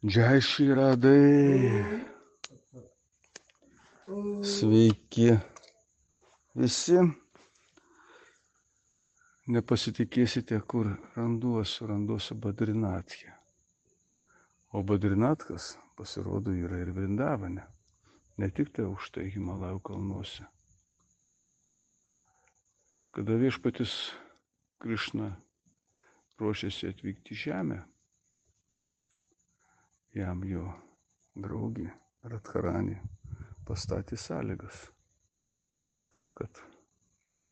Džai Šri Radai. Sveiki visi. Nepasitikėsite, kur randuosiu Badrinatkę. O Badrinatkas, pasirodo, yra ir Vrindavane. Ne tik tai aukštai Himalajų kalnuose. Kada viešpatis Krišna ruošėsi atvykti į žemę, jam jo draugė Radharani pastatė sąlygas, kad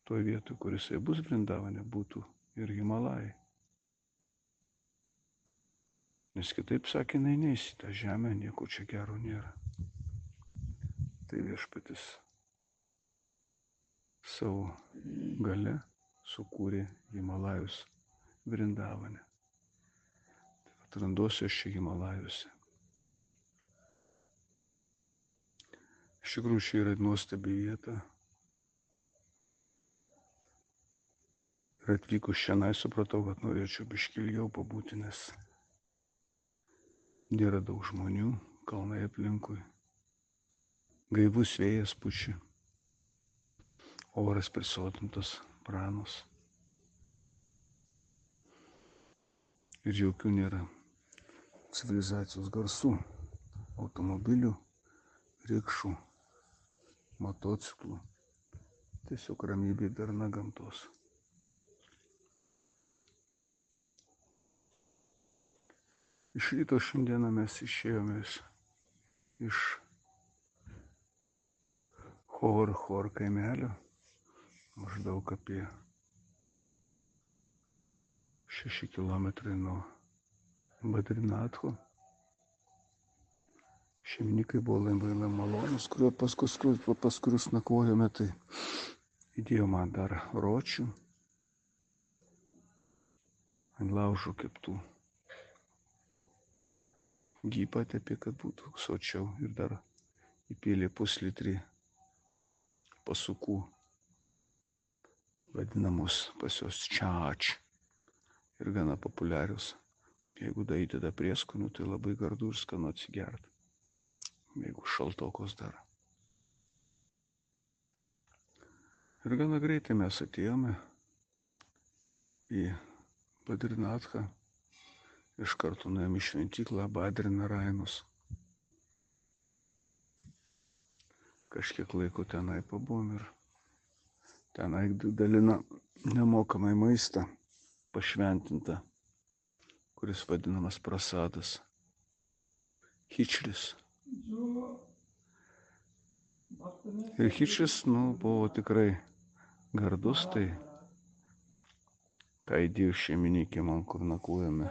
toj vietoj, kur jisai bus Vrindavane, būtų ir Himalajai. Nes kitaip sakė, neis į tą žemę, nieko čia gero nėra. Tai viešpatis savo gale sukūrė Himalajus Vrindavane. Tai randuosiu aš čia Himalajuose. Iš tikrųjų, čia yra nuostabi vieta. Ir atvykus šiandien supratau, kad norėčiau biškį ilgiau pabūti, nes nėra daug žmonių, kalnai aplinkui. Gaivus vėjas pučia, oras prisotintas pranos. Ir jokių nėra civilizacijos garsų, automobilių, rikšų, motociklų. Tiesiog ramybė darna gamtos. Iš ryto šiandieną mes išėjome iš Hor kaimelio, maždaug apie 6 kilometrai nuo Badrinatho. Šeimininkai buvo labai malonūs, pas kuriuos nakvojome, tai įdėjo man dar ročių ant laužo keptų. Jį patepė, kad būtų sočiau, ir dar įpylė puslitrį pasukų, vadinamos pas jos čač, ir gana populiarius. Jeigu įdeda prieskonių, tai labai gardu ir skanu atsigerti, jeigu šaltokos dar. Ir gana greitai mes atėjome į Badrinathą. Iš karto nuėjome į šventyklą Badrinarainus. Kažkiek laiko tenai pabuvom ir tenai dalina nemokamai maistą pašventintą, kuris vadinamas prasadas. Hičris. Ir hičris, buvo tikrai gardus, tai ką įdėjo šeimininkė man, kur nakvojame.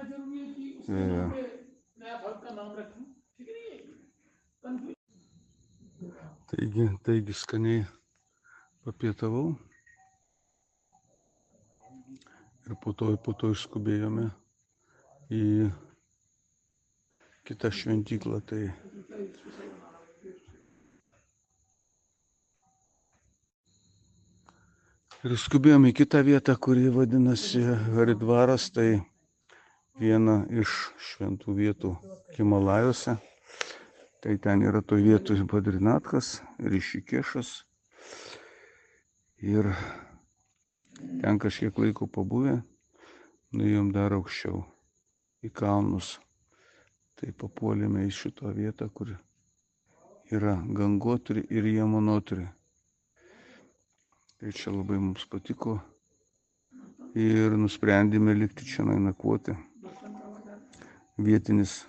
Taigi skaniai papietavau ir po to išskubėjome į kitą šventyklą. Ir skubėjome į kitą vietą, kuri vadinasi Haridvaras, tai viena iš šventų vietų Himalajuose. Tai ten yra toj vietoj Badrinathas, Rišikešas. Ir ten kažkiek laiko pabuvę, nuėjom dar aukščiau į kalnus. Tai papuolėme į šitą vietą, kur yra Gangotri ir Yamunotri. Tai čia labai mums patiko ir nusprendėme likti čia nakvoti. Vietinis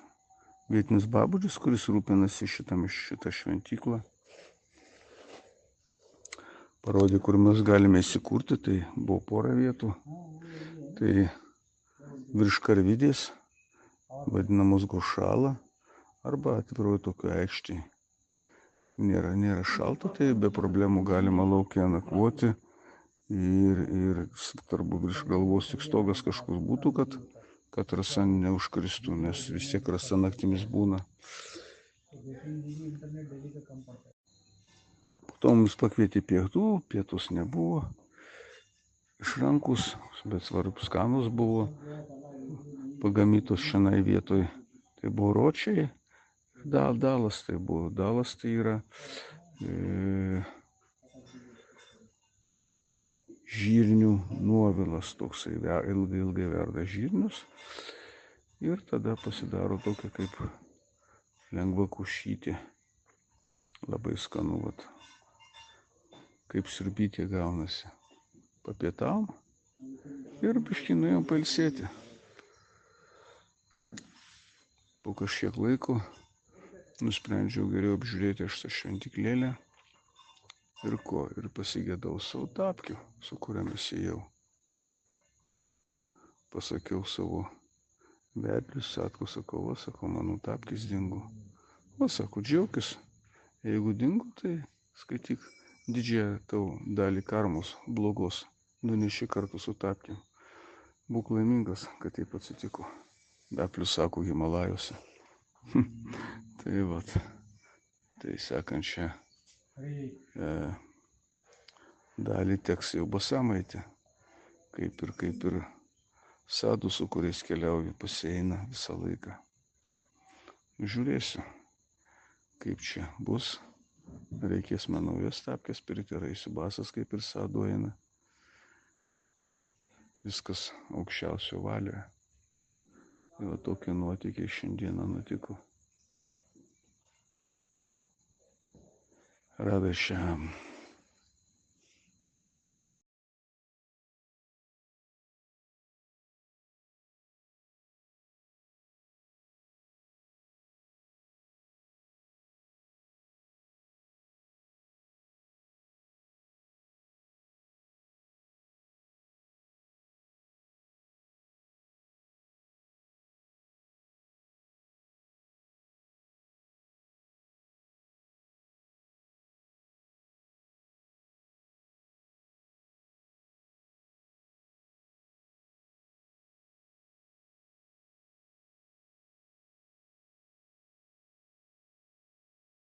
babudžis, kuris rūpinasi šitą šventyklą, parodė, kur mes galime įsikurti. Tai buvo pora vietų. Tai virš karvidės, vadinamos Gošala, arba atviroje tokio aikštėje. Nėra šalta, tai be problemų galima lauke nakvoti. Ir svarbu virš galvos tik stogas kažkur būtų, kad rasa neužkristų, nes vis tiek rasa naktimis būna. Po to mums pakvietė pietų, pietus nebuvo išrankus, bet svarbus skanus buvo pagamintos šiandien vietoj. Tai buvo Ročiai, Dalas tai buvo. Dalas tai yra žirnių nuovilas, toksai ilgai verda žirnius ir tada pasidaro tokia kaip lengva kušytė. Labai skanu, vat, kaip sriubytė gaunasi. Papietavom ir biškį nuėjom pailsėti. Po kažkiek laiko nusprendžiau geriau apžiūrėti aš tą šventyklėlę ir pasigėdau savo tapkių, su kuriamis ėjau. Pasakiau savo vedliui, sakau, mano tapkis dingo. O, sako, džiaukis, jeigu dingo, tai skaityk, didžiąją tau dalį karmos blogos nuneši kartu su tapkiu. Būk laimingas, kad taip atsitiko. Beplius sako Himalajuose. Tai vat, tai sekančią dalį teks jau basam eiti, kaip ir sadų, su kuriais keliauju, pasieina visą laiką. Žiūrėsiu, kaip čia bus. Reikės man naujas tapkės pirkti, ar eisiu basas, kaip ir sadų eina. Viskas aukščiausio valioje. Tai va tokie nuotykiai šiandieną nutiko. Radha Shyam.